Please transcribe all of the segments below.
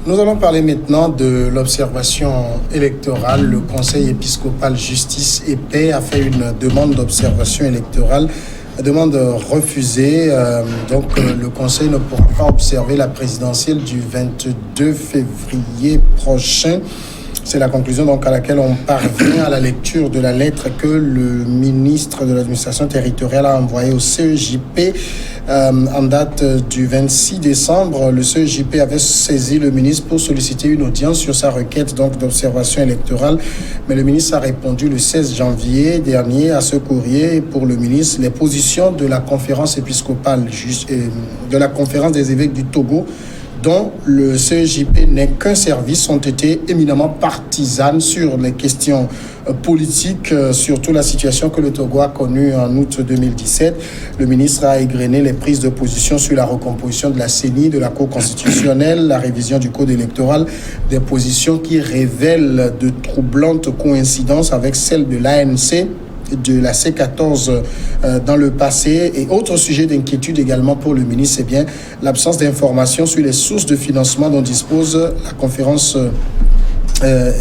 Nous allons parler maintenant de l'observation électorale. Le Conseil épiscopal Justice et Paix a fait une demande d'observation électorale, demande refusée. Donc, le Conseil ne pourra pas observer la présidentielle du 22 février prochain. C'est la conclusion donc à laquelle on parvient à la lecture de la lettre que le ministre de l'administration territoriale a envoyée au CEJP en date du 26 décembre. Le CEJP avait saisi le ministre pour solliciter une audience sur sa requête donc d'observation électorale, mais le ministre a répondu le 16 janvier dernier à ce courrier. Pour le ministre, les positions de la conférence épiscopale de la conférence des évêques du Togo, dont le CEJP n'est qu'un service, ont été éminemment partisanes sur les questions politiques, surtout la situation que le Togo a connue en août 2017. Le ministre a égrené les prises de position sur la recomposition de la CENI, de la Cour constitutionnelle, la révision du code électoral, des positions qui révèlent de troublantes coïncidences avec celles de l'ANC, de la C14 dans le passé. Et autre sujet d'inquiétude également pour le ministre, c'est bien l'absence d'informations sur les sources de financement dont dispose la conférence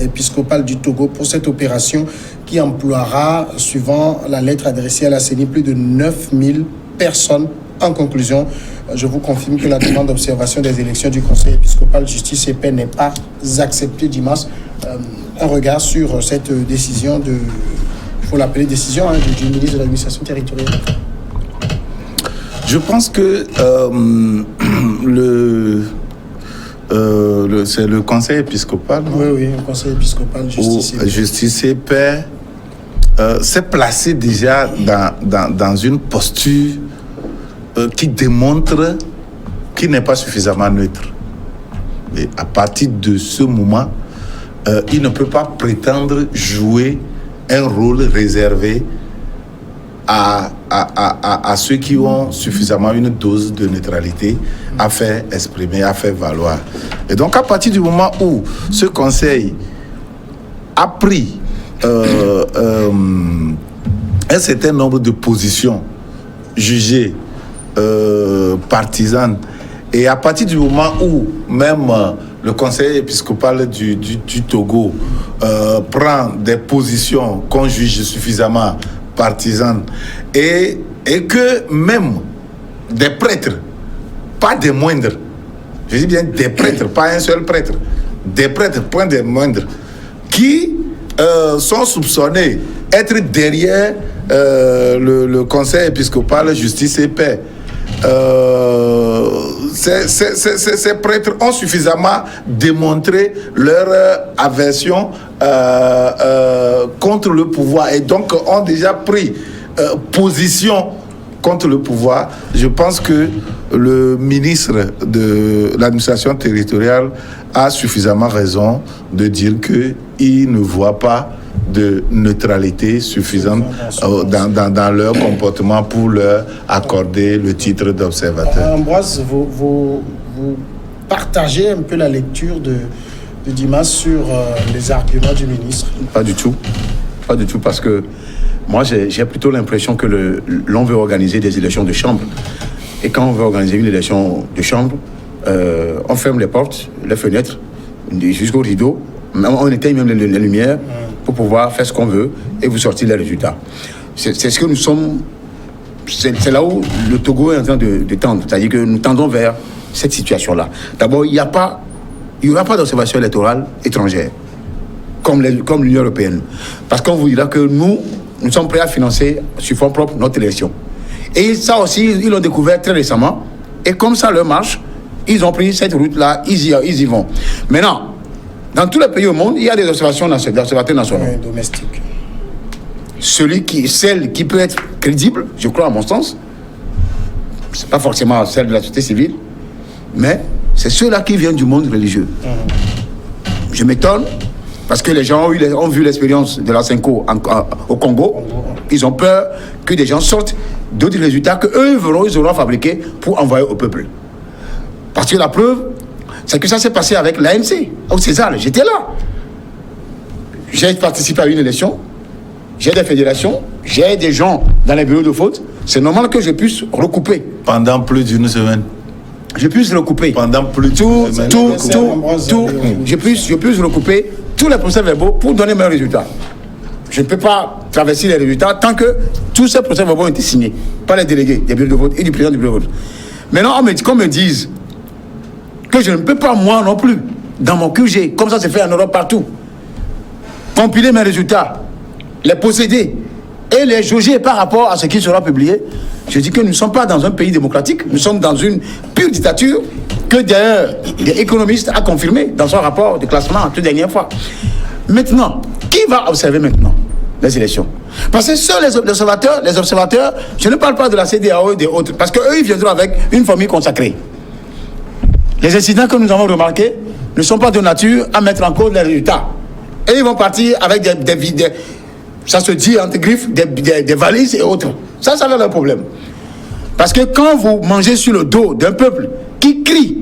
épiscopale du Togo pour cette opération qui emploiera, suivant la lettre adressée à la CENI, plus de 9000 personnes. En conclusion, je vous confirme que la demande d'observation des élections du Conseil épiscopal Justice et Paix n'est pas acceptée dimanche. Un regard sur cette décision de... Il faut l'appeler décision du ministre de l'administration territoriale. Je pense que c'est le conseil épiscopal. Oui, le conseil épiscopal Justice et Paix s'est placé déjà dans une posture qui démontre qu'il n'est pas suffisamment neutre. Et à partir de ce moment, il ne peut pas prétendre jouer un rôle réservé à ceux qui ont suffisamment une dose de neutralité à faire exprimer, à faire valoir. Et donc, à partir du moment où ce conseil a pris un certain nombre de positions jugées partisanes, et à partir du moment où même le conseil épiscopal du Togo prend des positions qu'on juge suffisamment partisanes, et que même des prêtres, pas des moindres, je dis bien des prêtres, pas un seul prêtre, des prêtres, point des moindres, qui sont soupçonnés être derrière le conseil épiscopal Justice et Paix. Ces prêtres ont suffisamment démontré leur aversion contre le pouvoir et donc ont déjà pris position contre le pouvoir. Je pense que le ministre de l'administration territoriale a suffisamment raison de dire qu'il ne voit pas de neutralité suffisante dans leur comportement pour leur accorder le titre d'observateur. Ambroise, vous partagez un peu la lecture de Dimas sur les arguments du ministre? Pas du tout, parce que moi j'ai plutôt l'impression que l'on veut organiser des élections de chambre. Et quand on veut organiser une élection de chambre, on ferme les portes, les fenêtres, jusqu'au rideau, on éteint même les lumières pour pouvoir faire ce qu'on veut et vous sortir les résultats. C'est ce que nous sommes... C'est là où le Togo est en train de tendre. C'est-à-dire que nous tendons vers cette situation-là. D'abord, il n'y aura pas d'observation électorale étrangère, comme l'Union européenne. Parce qu'on vous dira que nous sommes prêts à financer sur fonds propres notre élection. Et ça aussi, ils l'ont découvert très récemment. Et comme ça leur marche, ils ont pris cette route-là, ils y vont. Maintenant, dans tous les pays au monde, il y a des observateurs nationaux. Oui, domestiques. Celle qui peut être crédible, je crois à mon sens, c'est pas forcément celle de la société civile, mais c'est ceux-là qui viennent du monde religieux. Je m'étonne, parce que les gens ont vu l'expérience de la Cinco au Congo. Ils ont peur que des gens sortent d'autres résultats qu'eux ils auront fabriqués pour envoyer au peuple. Parce que la preuve, c'est que ça s'est passé avec l'ANC, au César. J'étais là. J'ai participé à une élection, j'ai des fédérations, j'ai des gens dans les bureaux de vote. C'est normal que je puisse recouper. Pendant plus d'une semaine. je puisse recouper Pendant plus de tout, semaines. je puisse recouper tous les procès-verbaux pour donner mes résultats. Je ne peux pas traverser les résultats tant que tous ces procès-verbaux ont été signés par les délégués des bureaux de vote et du président du bureau de vote. Maintenant, qu'on me dise que je ne peux pas, moi non plus, dans mon QG, comme ça se fait en Europe partout, compiler mes résultats, les posséder et les jauger par rapport à ce qui sera publié. Je dis que nous ne sommes pas dans un pays démocratique, nous sommes dans une pure dictature que d'ailleurs des économistes a confirmé dans son rapport de classement toute dernière fois. Maintenant, qui va observer maintenant les élections? Parce que seuls les observateurs, je ne parle pas de la CEDEAO et des autres, parce qu'eux, ils viendront avec une famille consacrée. Les incidents que nous avons remarqués ne sont pas de nature à mettre en cause les résultats. Et ils vont partir avec des ça se dit entre griffes, des valises et autres. Ça va leur problème. Parce que quand vous mangez sur le dos d'un peuple qui crie,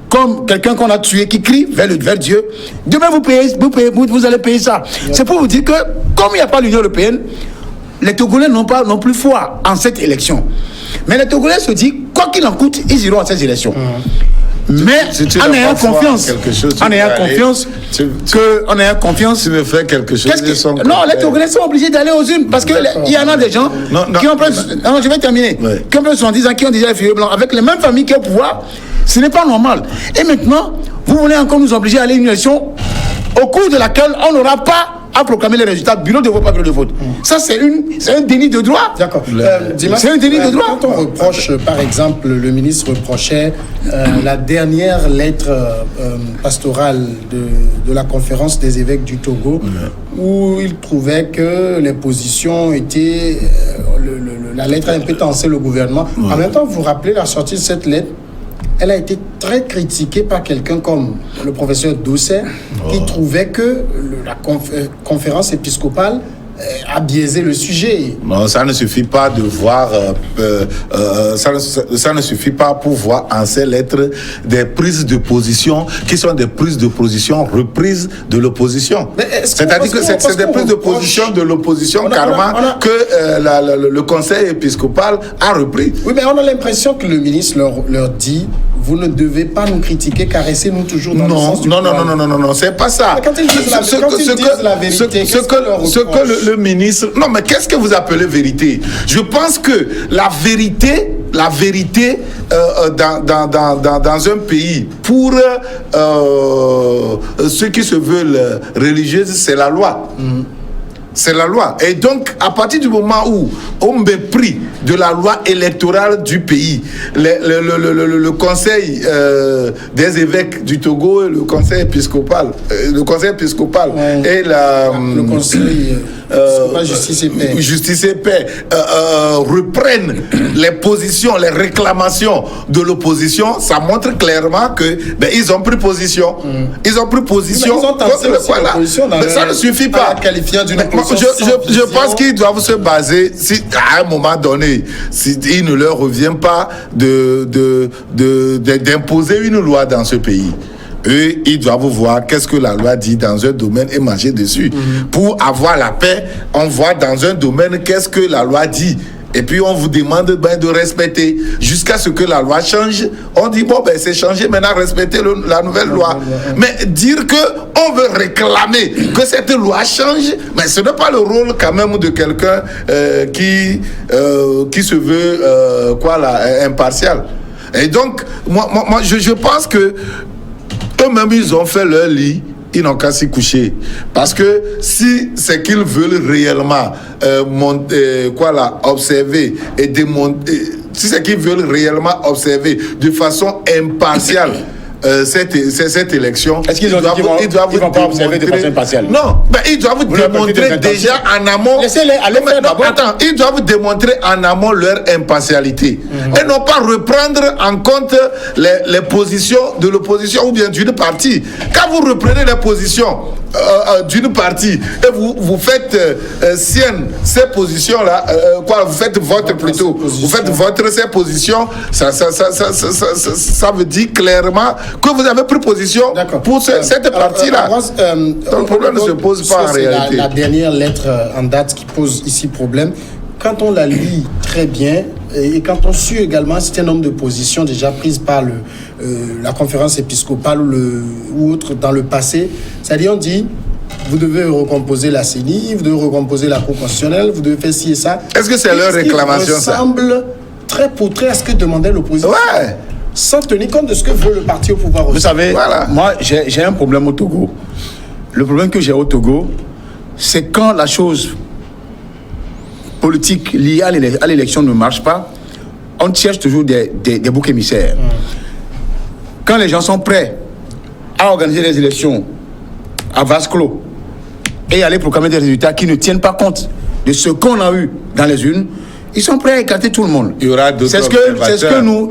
comme quelqu'un qu'on a tué, qui crie vers Dieu, demain vous allez payer ça. C'est pour vous dire que, comme il n'y a pas l'Union européenne, les Togolais n'ont plus foi en cette élection. Mais les Togolais se disent, quoi qu'il en coûte, ils iront à cette élection. Mais en ayant confiance, tu me fais quelque chose. Non, les Togolais sont obligés d'aller aux urnes parce qu'il y en a des gens qui ont je vais terminer. Qui ont 70 ans, qui ont déjà les feuilles blancs, avec les mêmes familles qui ont au pouvoir. Ce n'est pas normal. Et maintenant, vous voulez encore nous obliger à aller à une élection au cours de laquelle on n'aura pas à proclamer les résultats bureau de vote par bureau de vote. Ça, c'est un déni de droit. D'accord. C'est un déni de droit. Quand on reproche, par exemple, le ministre reprochait la dernière lettre pastorale de la conférence des évêques du Togo, où il trouvait que les positions étaient... la lettre a un peu tensé le gouvernement. En même temps, vous vous rappelez la sortie de cette lettre, elle a été très critiquée par quelqu'un comme le professeur Doucet, qui trouvait que la conférence épiscopale a biaisé le sujet. Non, ça ne suffit pas de voir, ça ne suffit pas pour voir en ces lettres des prises de position qui sont des prises de position reprises de l'opposition. C'est-à-dire que c'est des prises de position de l'opposition carrément que le conseil épiscopal a repris. Oui, mais on a l'impression que le ministre leur dit: vous ne devez pas nous critiquer, caressez-nous toujours dans le sens du poil. Non, c'est pas ça. Mais quand ils disent la vérité, ce que le ministre... Non, mais qu'est-ce que vous appelez vérité? Je pense que la vérité dans un pays, pour ceux qui se veulent religieux, c'est la loi. C'est la loi. Et donc, à partir du moment où on mépris de la loi électorale du pays, le conseil des évêques du Togo et le conseil épiscopal, et le conseil Justice et Paix reprennent les positions, les réclamations de l'opposition, ça montre clairement que ils ont pris position. Ils ont pris position. Ils ont tenté l'opposition dans ça ne suffit pas. Qualifiant d'une je pense qu'ils doivent se baser, si à un moment donné, il ne leur revient pas d'imposer une loi dans ce pays. Eux, ils doivent voir qu'est-ce que la loi dit dans un domaine et marcher dessus. Pour avoir la paix, on voit dans un domaine qu'est-ce que la loi dit. Et puis on vous demande de respecter jusqu'à ce que la loi change. On dit c'est changé, maintenant respectez la nouvelle loi. Mais dire que on veut réclamer que cette loi change, mais ce n'est pas le rôle quand même de quelqu'un qui se veut impartial. Et donc moi je pense que eux-mêmes ils ont fait leur lit. Ils n'ont qu'à s'y coucher. Parce que si c'est qu'ils veulent réellement observer et démontrer, si c'est qu'ils veulent réellement observer de façon impartiale cette élection, est-ce qu'ils doivent pas observer de façon impartiale? Non, ils doivent démontrer déjà en amont. Laissez-les aller faire d'abord. Attends, ils doivent démontrer en amont leur impartialité et non pas reprendre en compte les positions de l'opposition ou bien d'une partie. Quand vous reprenez les positions d'une partie et vous faites sienne ces positions-là, vous faites votre plutôt, vous faites votre ces positions, ça veut dire clairement que vous avez pris position pour cette partie-là. Donc le problème ne se pose pas en réalité. La dernière lettre en date qui pose ici problème. quand on la lit très bien, et quand on suit également un certain nombre de positions déjà prises par la conférence épiscopale ou autre dans le passé, c'est-à-dire on dit, vous devez recomposer la CENI, vous devez recomposer la Cour constitutionnelle, vous devez faire ci et ça. Est-ce que c'est leur réclamation, ça? Ça ressemble trait pour trait à ce que demandait l'opposition. Ouais. Sans tenir compte de ce que veut le parti au pouvoir aussi. Vous savez, moi, j'ai un problème au Togo. Le problème que j'ai au Togo, c'est quand la chose politique liée à l'élection ne marche pas, on cherche toujours des boucs émissaires. Quand les gens sont prêts à organiser des élections à vase clos et aller proclamer des résultats qui ne tiennent pas compte de ce qu'on a eu dans les urnes, ils sont prêts à écarter tout le monde. Il y aura d'autres observateurs. C'est ce que nous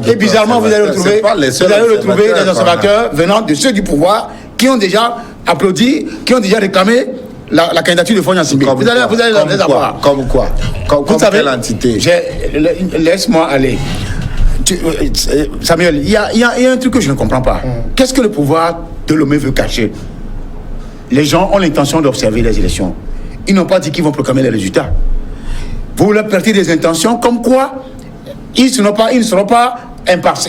et bizarrement, vous allez retrouver des observateurs venant de ceux du pouvoir qui ont déjà applaudi, qui ont déjà réclamé la candidature de Fonia Simbe. Vous allez les avoir. Comme quoi? Comme quelle entité? Laisse-moi aller. Samuel, il y a un truc que je ne comprends pas. Qu'est-ce que le pouvoir de Lomé veut cacher? Les gens ont l'intention d'observer les élections. Ils n'ont pas dit qu'ils vont proclamer les résultats. Vous leur prêtez des intentions comme quoi ils ne seront pas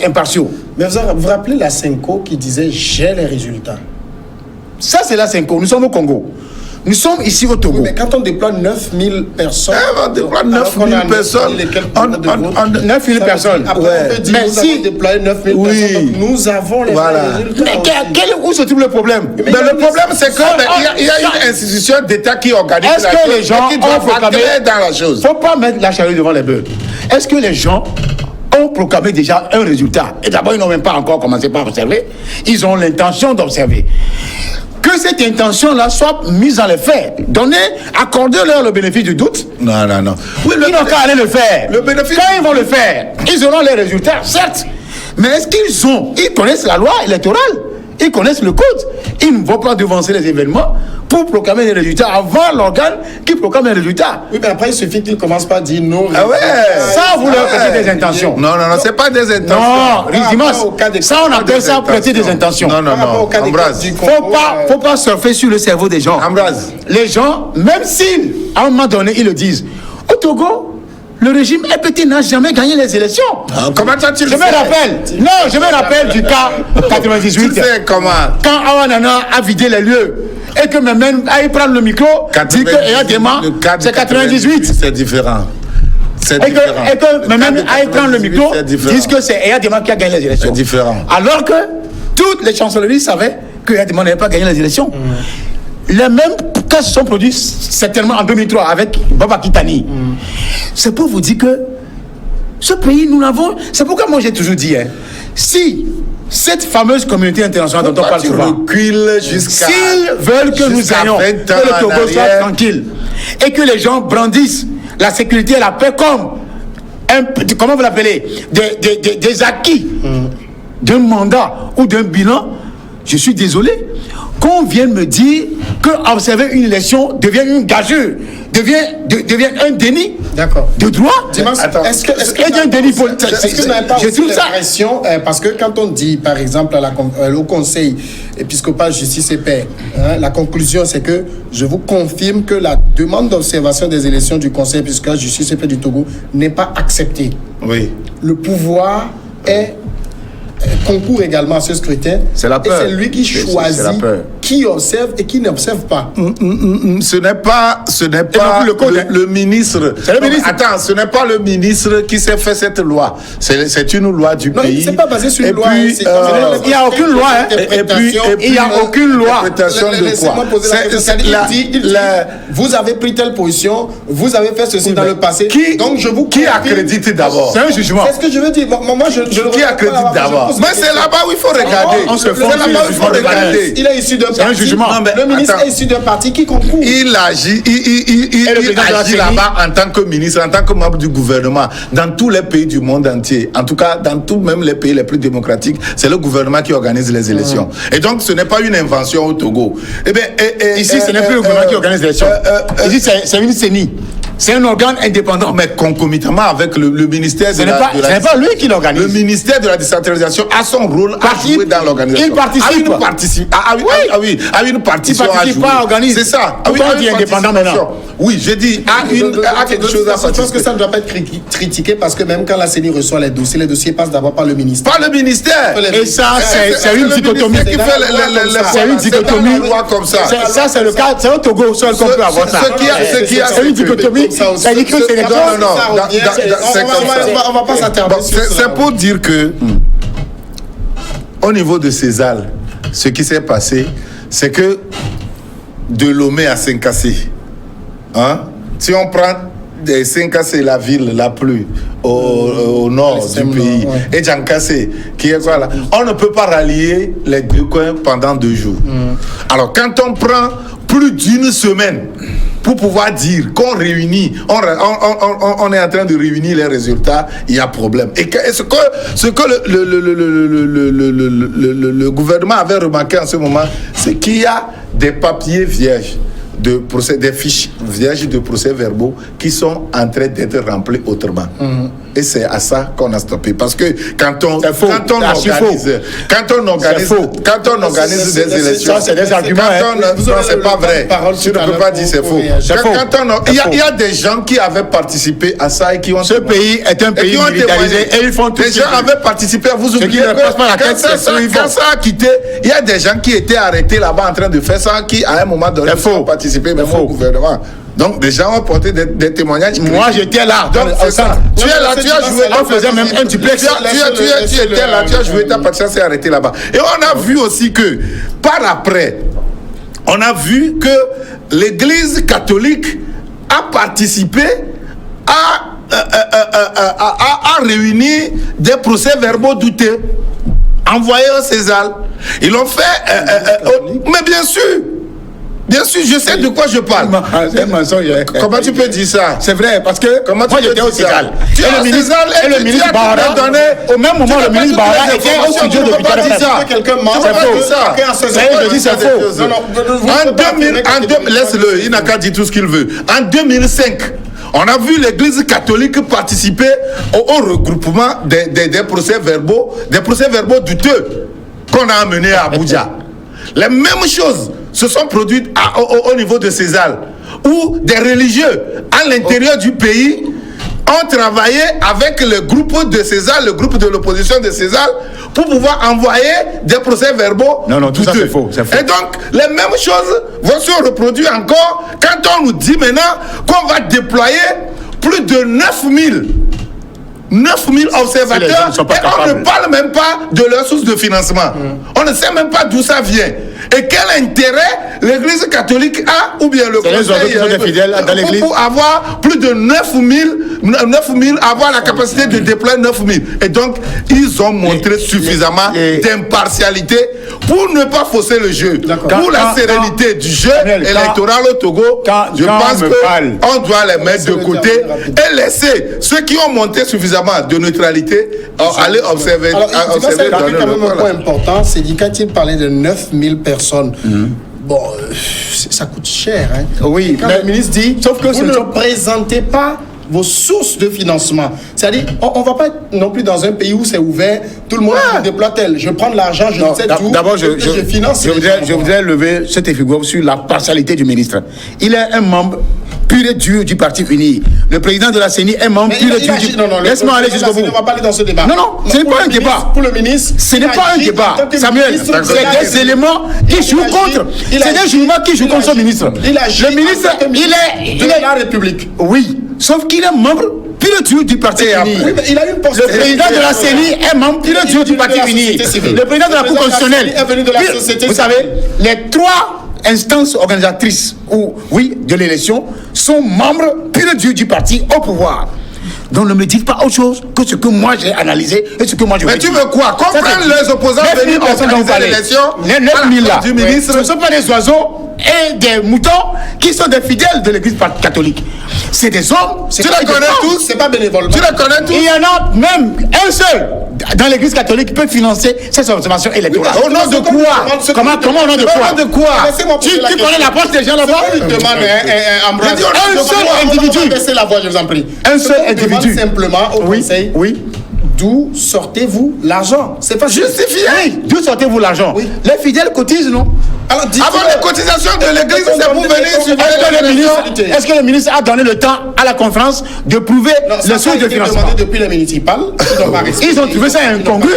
impartiaux. Mais vous vous rappelez la Senko qui disait « j'ai les résultats ». Ça, c'est la Senko. Nous sommes au Congo. Nous sommes ici au Togo. Oui, mais quand on déploie 9000 personnes... On déploie 9000 personnes. 9000 personnes. Après, on peut dire, mais si... avons déployé 9000 personnes, donc nous avons les résultats. Mais où se trouve le problème? Mais le problème, c'est qu'il y a une institution d'État qui organise la chose. Est-ce que les gens ont proclamé dans la chose? Il ne faut pas mettre la charrue devant les bœufs. Est-ce que les gens ont proclamé déjà un résultat? Et d'abord, ils n'ont même pas encore commencé par observer. Ils ont l'intention d'observer. Que cette intention-là soit mise en les faits. Accordez-leur le bénéfice du doute. Non. Oui, ils n'ont qu'à aller le faire. Le bénéfice... Quand ils vont le faire, ils auront les résultats, certes. Mais est-ce qu'ils connaissent la loi électorale? Ils connaissent le code. Ils ne vont pas devancer les événements pour proclamer les résultats avant l'organe qui proclame les résultats. Oui, mais après, il suffit qu'ils commencent par dire non. Ah ouais. Ça, vous leur prêtez des intentions. Non, c'est pas des intentions. Non, ça, on appelle ça prêter des intentions. Non. Ambroise. Faut pas surfer sur le cerveau des gens. Ambroise. Les gens, même si, à un moment donné, ils le disent, au Togo, le régime EPT n'a jamais gagné les élections. Comment ça tu le sais? Je me rappelle du cas 98. Tu sais comment? Quand Awanana a vidé les lieux et que même aille prendre le micro, dit que Eyadema, c'est 98. C'est différent. Et que même aille prendre le micro, disent que c'est Eyadema qui a gagné les élections. C'est différent. Alors que toutes les chancelleries savaient que Eyadema n'avait pas gagné les élections. Les mêmes cas se sont produits certainement en 2003 avec Baba Kitani. C'est pour vous dire que ce pays, nous l'avons. C'est pourquoi moi j'ai toujours dit, si cette fameuse communauté internationale dont on parle souvent, s'ils veulent que nous ayons, que le Togo soit tranquille et que les gens brandissent la sécurité et la paix comme comment vous l'appelez, des acquis d'un mandat ou d'un bilan, je suis désolé qu'on vienne me dire que observer une élection devient une gageure, devient un déni de droit. Est-ce que un déni politique? Est-ce que vous n'avez pas aussi l'impression, parce que quand on dit, par exemple, au Conseil épiscopal Justice et Paix, la conclusion, c'est que je vous confirme que la demande d'observation des élections du Conseil épiscopal Justice et Paix du Togo n'est pas acceptée. Oui. Le pouvoir concourt également à ce scrutin. C'est la peur. Et c'est lui qui choisit qui observe et qui n'observe pas. Ce n'est pas le ministre. C'est le ministre. Attends, ce n'est pas le ministre qui s'est fait cette loi. C'est une loi du pays. C'est pas basé sur une loi. Il n'y a aucune loi. Et puis il n'y a aucune loi. Interprétation de quoi? Vous avez pris telle position, vous avez fait ceci dans le passé. Donc je vous qui accrédite d'abord? C'est un jugement. C'est ce que je veux dire. Moi, qui accrédite d'abord? Mais c'est là-bas où il faut regarder. C'est là-bas où il faut regarder. Il est issu d'un parti. Un jugement. Le ministre est issu d'un parti qui concourt. Il agit là-bas en tant que ministre, en tant que membre du gouvernement, dans tous les pays du monde entier. En tout cas, dans tous même les pays les plus démocratiques, c'est le gouvernement qui organise les élections. Et donc, ce n'est pas une invention au Togo. Ici, ce n'est plus le gouvernement qui organise les élections. Ici, c'est une CENI. C'est un organe indépendant. Mais concomitamment avec le ministère Ce n'est pas lui qui l'organise. Le ministère de la décentralisation a son rôle à jouer dans l'organisation. Il participe. À une participation à jouer. Pas organise. C'est ça. Pourquoi on dit indépendant maintenant? Oui, j'ai dit à quelque chose à participer. Je pense que ça ne doit pas être critiqué parce que même quand la CENI reçoit les dossiers passent d'abord par le ministère. Pas le ministère. Et ça, c'est une dichotomie. C'est une dichotomie. Comme ça. Ça, c'est le cas. C'est au Togo seul qu'on peut avoir ça. C'est une dichotomie. Ça dit que c'est les on va pas s'attarder sur ça. C'est pour dire que au niveau de Césal, ce qui s'est passé, c'est que de Lomé à Saint-Cassé, hein, si on prend des Saint-Cassé, la ville la plus au nord du pays, et Djankassé, qui est quoi là, on ne peut pas rallier les deux coins pendant 2 jours. Alors quand on prend plus d'une semaine pour pouvoir dire qu'on réunit, on est en train de réunir les résultats, il y a problème. Et ce que le gouvernement avait remarqué en ce moment, c'est qu'il y a des papiers vierges de procès, des fiches vierges de procès-verbaux qui sont en train d'être remplis autrement. Et c'est à ça qu'on a stoppé. Parce que quand on organise des élections, ça, c'est des arguments. Non, c'est pas vrai. Tu ne peux pas dire c'est faux. Il y a des gens qui avaient participé à ça et qui ont... Ce pays est un pays militarisé et ils font tout. Les gens avaient participé. Vous oubliez que quand ça a quitté, il y a des gens qui étaient arrêtés là-bas en train de faire ça, qui à un moment donné ont participé même au gouvernement. Donc, des gens ont porté des témoignages. Moi, j'étais là. Donc, c'est ça. Tu es là, tu as joué. On faisait même un duplex. Tu étais là, tu as joué, ta participation s'est arrêtée là-bas. Et on a vu aussi que, par après, on a vu que l'Église catholique a participé à réunir des procès-verbaux douteux, envoyés au César. Ils l'ont fait, mais bien sûr. Bien sûr, je sais de quoi je parle. C'est un mensonge. Comment tu peux dire ça? C'est vrai, parce que moi j'étais au Sénégal. Et le ministre Bahara, au même moment, le ministre Bahara était au studio de Victor Fessa. Quelqu'un C'est faux. Je dis c'est faux. En 2000, laisse-le, il n'a qu'à dire tout ce qu'il veut. En 2005, on a vu l'Église catholique participer au regroupement des procès-verbaux douteux qu'on a amenés à Abuja. Les mêmes choses se sont produites au niveau de César, où des religieux à l'intérieur du pays ont travaillé avec le groupe de César, le groupe de l'opposition de César, pour pouvoir envoyer des procès-verbaux. Non, tout ça c'est faux. Et donc, les mêmes choses vont se reproduire encore quand on nous dit maintenant qu'on va déployer plus de 9000 observateurs et on ne parle même pas de leur source de financement. On ne sait même pas d'où ça vient. Et quel intérêt l'Église catholique a, ou bien le conseil, pour avoir plus de 9000, avoir la capacité de déployer 9000. Et donc, ils ont montré suffisamment d'impartialité pour ne pas fausser le jeu. Pour la sérénité du jeu électoral au Togo, je pense qu'on doit les mettre de côté et laisser ceux qui ont monté suffisamment de neutralité aller observer. Alors, ça a quand même un point important, c'est dit quand il parlait de 9000 personnes, bon, ça coûte cher. Hein. Oui, quand le ministre dit, sauf que vous ne présentez pas vos sources de financement. C'est-à-dire, on ne va pas être non plus dans un pays où c'est ouvert, tout le monde déploie tel. Je prends de l'argent, je sais tout. D'abord, je finance. Je voudrais lever cette figure sur la partialité du ministre. Il est un membre pur et dur du Parti uni. Le président de la CENI est membre pur et dur du... Laisse-moi aller jusqu'au bout. On ne va pas aller dans ce débat. Non, ce n'est pas un débat. Pour le ministre, ce n'est pas un débat. Samuel, c'est des éléments qui jouent contre. C'est des éléments qui jouent contre son ministre. Le ministre, il est la République. Oui, sauf qu'il est membre pur et dur du Parti uni. Le président de la CENI est membre pur et dur du Parti uni. Le président de la Cour constitutionnelle est venu de la société. Vous savez, les 3 instances organisatrices de l'élection sont membres pur et dur du parti au pouvoir. Donc ne me dites pas autre chose que ce que moi j'ai analysé et ce que moi je veux dire. Mais tu veux quoi? Comprendre les opposants venir organiser l'élection? Les 9000 là, du ministre, ce ne sont pas des oiseaux et des moutons qui sont des fidèles de l'église catholique. C'est des hommes. Tu les connais tous? C'est pas bénévolement. Tu les connais tous? Il y en a même un seul dans l'église catholique peut financer ces observations électorales. Au nom de quoi? Comment au nom de quoi? Au nom de quoi? Tu connais la poche des gens là-bas? Je demande Un seul individu. Laissez la voix, je vous en prie. Un seul individu. Simplement au conseil. Oui. D'où sortez-vous l'argent? C'est pas justifié. Oui. D'où sortez-vous l'argent? Oui. Les fidèles cotisent, non? Alors, avant les cotisations de l'église, c'est pour venir sur Est-ce que le ministre a donné le temps à la conférence de prouver le source de financement? Depuis les municipales, ils ont trouvé ça incongru.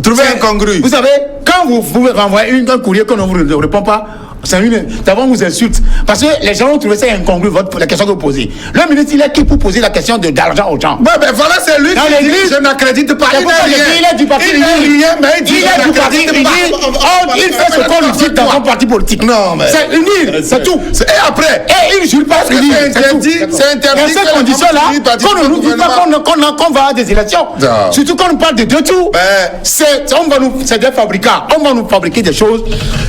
Trouvé incongru. Vous savez, quand vous pouvez renvoyer un courrier qu'on ne vous répond pas, d'abord vous insulte. Parce que les gens ont trouvé ça incongru, la question que vous posez. Le ministre, il est qui pour poser la question d'argent aux gens? Ben voilà, c'est lui dans qui dit, je n'accrédite pas. Il est du parti. Il fait ce qu'on lui dit dans un parti politique. Non, mais. C'est unir, c'est tout. Et après? Et il ne jure pas unir. C'est interdit. Dans ces conditions-là, qu'on ne nous dit pas qu'on va à des élections. Surtout quand on parle de deux tours. C'est des fabricants. On va nous fabriquer des choses.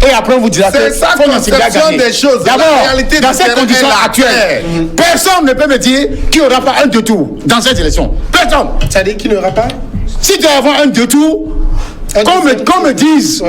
Et après, on vous dira que. Conception des choses. D'abord, dans ces conditions actuelles, personne ne peut me dire qu'il n'y aura pas un deux tours dans cette élection. Personne. Ça dit qu'il n'y aura pas? Si tu dois avoir un deux tours, qu'on me dise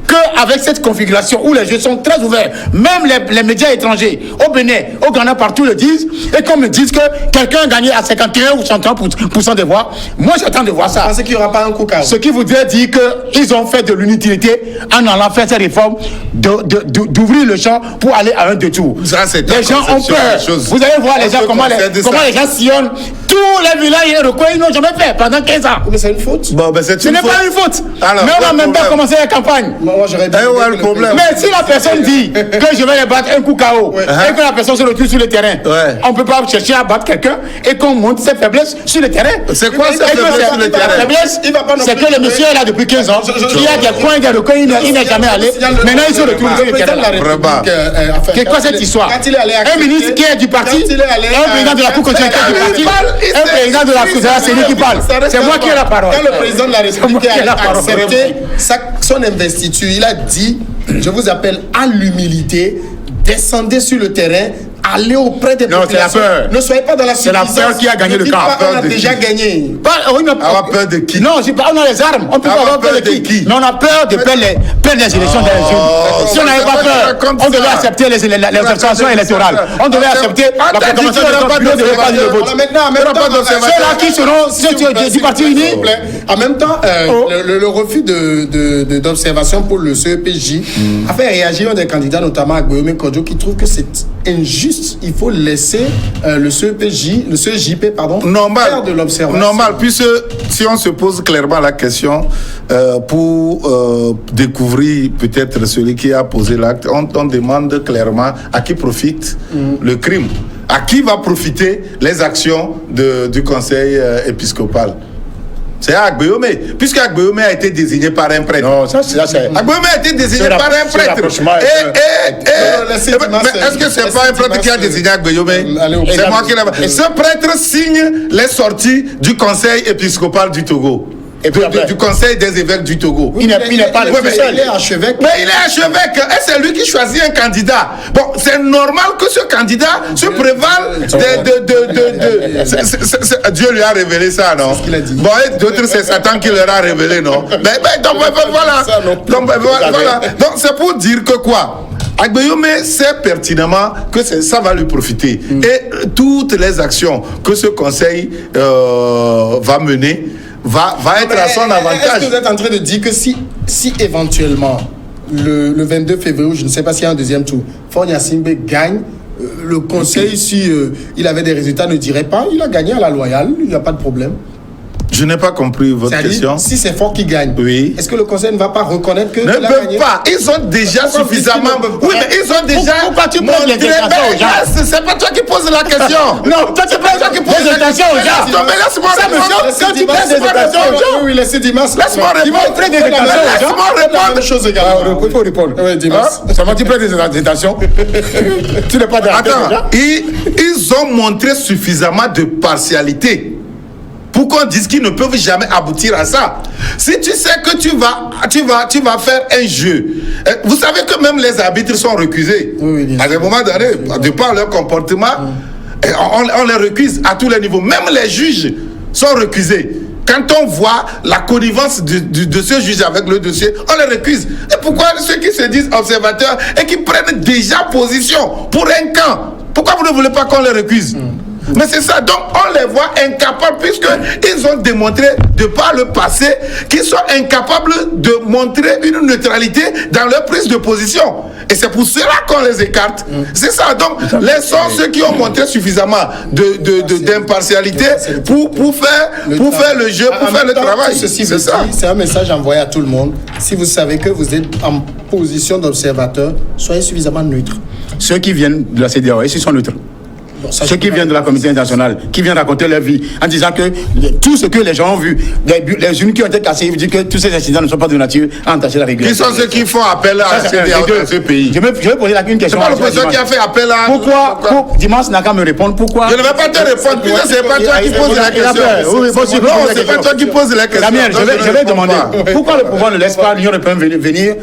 qu'avec cette configuration où les jeux sont très ouverts, même les médias étrangers au Bénin, au Ghana, partout le disent, et qu'on me dise que quelqu'un a gagné à 51 ou 130% des voix, moi j'attends de voir ça. Parce qu'il n'y aura pas un coup carré. Ce qui voudrait dire qu'ils ont fait de l'inutilité en allant faire ces réformes, d'ouvrir le champ pour aller à un deux tours. Les gens ont peur. Vous allez voir les gens, comment les gens sillonnent tous les villages et les recoins, ils n'ont jamais fait pendant 15 ans. Mais c'est une faute. Bon, ben ce n'est pas une faute. Alors, mais on n'a même pas commencé la campagne. Moi, j'aurais dit le problème. Mais si la personne dit que je vais les battre un coup KO et que la personne se retrouve sur le terrain, on ne peut pas chercher à battre quelqu'un et qu'on monte ses faiblesses sur le terrain. C'est quoi cette faiblesse sur le terrain? C'est que le monsieur est là depuis 15 ans. Il y a des coins, des recoins, il n'est jamais allé. Maintenant, il se retrouve sur le terrain. C'est quoi cette histoire? Un ministre qui est du parti, un président de la Cour constitutionnelle du parti, un président de la Cour, c'est lui qui parle. C'est moi qui ai la parole. Quand le président de la République a accepté son investiture, il a dit, je vous appelle à l'humilité, descendez sur le terrain, allez auprès des populations. Ne soyez pas dans la suffisance. C'est la peur qui a gagné le camp. On a déjà gagné. Avoir peur de qui? Non, on a les armes. On peut pas avoir peur de qui? Mais on a peur de perdre les élections dans les urnes. Si on n'avait pas peur, on devait accepter les observations électorales. On devait accepter la proclamation de bureau de pas le vote. Ceux-là qui seront ceux du parti uni. En même temps, le refus d'observation pour le CEPJ a fait réagir un des candidats, notamment Agbeome Kodjo, qui trouve que c'est injuste. Il faut laisser le CEJP faire de l'observation. Normal, puisque si on se pose clairement la question pour découvrir peut-être celui qui a posé l'acte, on demande clairement à qui profite le crime, à qui va profiter les actions du conseil épiscopal. C'est Agbeome, puisque Agbeome a été désigné par un prêtre. Non, ça c'est... Agbeome a été désigné par un prêtre. Est-ce que c'est pas un prêtre qui a désigné Agbeome? C'est moi qui l'ai... Ce prêtre signe les sorties du conseil épiscopal du Togo. Et puis du conseil des évêques du Togo. Il n'est pas le seul. Il est archevêque. Mais il est archevêque et c'est lui qui choisit un candidat. Bon, c'est normal que ce candidat se prévale Dieu lui a révélé ça, non? C'est ce qu'il a dit. Bon, et d'autres, c'est Satan qui leur a révélé, non? Donc voilà. Donc c'est pour dire que quoi? Agbeome sait pertinemment que ça va lui profiter. Et toutes les actions que ce conseil va mener va être à son avantage. Est-ce que vous êtes en train de dire que si éventuellement le 22 février, je ne sais pas s'il y a un deuxième tour, Faure Gnassingbé gagne, le conseil, si il avait des résultats, ne dirait pas, il a gagné à la loyale, il n'y a pas de problème? Je n'ai pas compris votre question. Si c'est Faure qui gagne, oui. Est-ce que le conseil ne va pas reconnaître que ne peuvent pas. Ils ont déjà suffisamment. Oui, mais ils ont déjà. Pourquoi tu poses les intentions aux gens? C'est pas toi qui poses la question. Non, toi tu poses les intentions aux gens. Non, mais laisse-moi répondre. Quand tu poses des intentions aux gens. Oui, laissez Dimas. Laisse-moi répondre. Laisse-moi répondre. Chose également. Il faut répondre. Oui, Dimas. Seulement tu prends des intentions. Tu n'es pas d'accord. Attends, ils ont montré suffisamment de partialité pour qu'on dise qu'ils ne peuvent jamais aboutir à ça. Si tu sais que tu vas faire un jeu, vous savez que même les arbitres sont recusés. Oui, à un moment donné, de par leur comportement, on les recuse à tous les niveaux. Même les juges sont recusés. quand on voit la connivence de ce juge avec le dossier, on les récuse. Et pourquoi ceux qui se disent observateurs et qui prennent déjà position pour un camp, pourquoi vous ne voulez pas qu'on les récuse? Mais c'est ça, donc on les voit incapables, puisqu'ils ont démontré de par le passé qu'ils sont incapables de montrer une neutralité dans leur prise de position. Et c'est pour cela qu'on les écarte. C'est ça, donc laissons ceux qui ont montré suffisamment d'impartialité pour faire le jeu, pour faire le travail. C'est ça. C'est un message envoyé à tout le monde. Si vous savez que vous êtes en position d'observateur, soyez suffisamment neutre. Ceux qui viennent de la CEDEAO, ils sont neutres. Ceux qui viennent de la communauté internationale, qui viennent raconter leur vie, en disant que tout ce que les gens ont vu, les unes qui ont été cassées, ils disent que tous ces incidents ne sont pas de nature à entacher la régularité. Qui sont ceux qui font appel à ce pays? Je vais poser une question. C'est pas l'opposition qui a fait appel à... Pourquoi Dimanche n'a qu'à me répondre, pourquoi? Je ne vais pas te répondre, puisque c'est pas toi qui pose la question. Non, c'est pas toi qui pose la question. Damien, je vais demander, pourquoi le pouvoir ne laisse pas l'Union européenne venir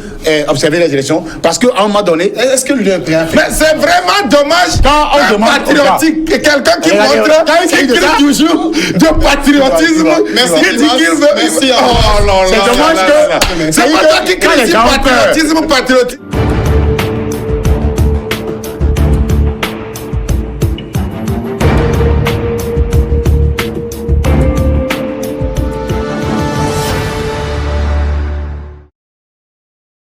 observer les élections? Parce qu'à un moment donné, est-ce que l'Union européenne... Mais c'est vraiment dommage patriotique et quelqu'un qui montre, qui crie toujours de patriotisme, qui dit qu'il veut... C'est dommage que... C'est pas toi qui crie du patriotisme patriotique.